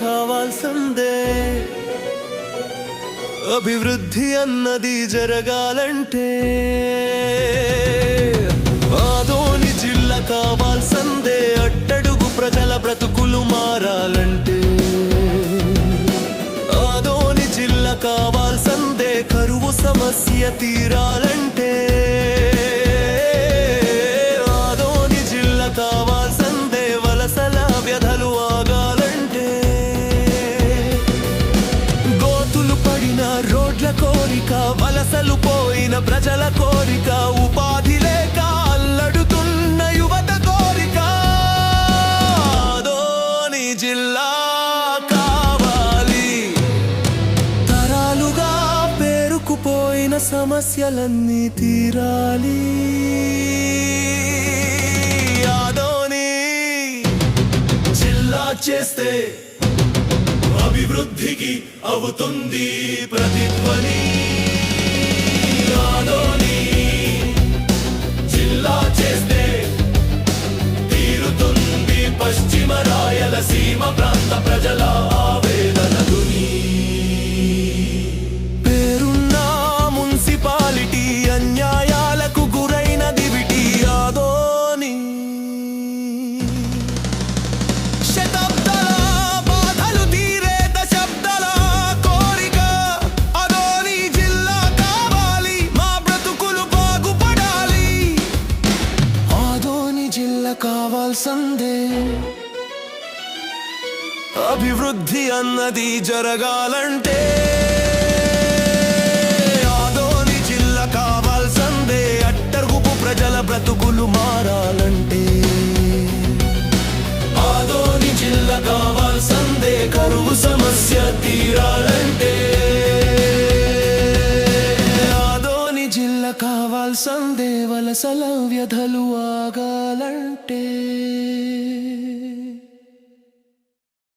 కావాల్సిందే. అభివృద్ధి అన్నది జరగాలంటే ఆదోని జిల్లా కావాల్సిందే. అట్టడుగు ప్రజల బ్రతుకులు మారాలంటే ఆదోని జిల్లా కావాల్సిందే. కరువు సమస్య తీరాలంటే ఆదోని జిల్లా కావాల్సిందే. వలసల వ్యధలు ఆగాలంటే గోతులు పడిన రోడ్ల కోరిక, వలసలు పోయిన ప్రజల కోరిక, ఉపాధి లేక అల్లడుతున్న యువత కోరిక. ఆదోని జిల్లా కావాలి. తరాలుగా పేరుకుపోయిన సమస్యలన్నీ తీరాలి. ఆదోని జిల్లా చేస్తే అభివృద్ధికి అవుతుంది ప్రతిధ్వని. ఆదోని జిల్లా చేస్తే తీరుతుంది పశ్చిమ రాయలసీమ ప్రాంత ప్రజల ఆవేదన ధ్వని. పేరున్న మున్సిపాలిటీ అన్యాయాలకు గురైన దివిటి ఆదోని. శతాబ్దాల బాధలు తీరే దశాబ్దాల కోరిక. ఆదోని జిల్లా కావాలి, మా బ్రతుకులు బాగుపడాలి. ఆదోని జిల్లా కావాల్సిందే. అభివృద్ధి అన్నది జరగాలంటే ఆదోని జిల్లా కావాల్సిందే. అట్టడుగు ప్రజల బ్రతుకులు మారాలంటే ఆదోని జిల్లా కావాల్సిందే. కరువు సమస్య తీరాలంటే ఆదోని జిల్లా కావాల్సిందే. వలసల వ్యధలు ఆగాలంటే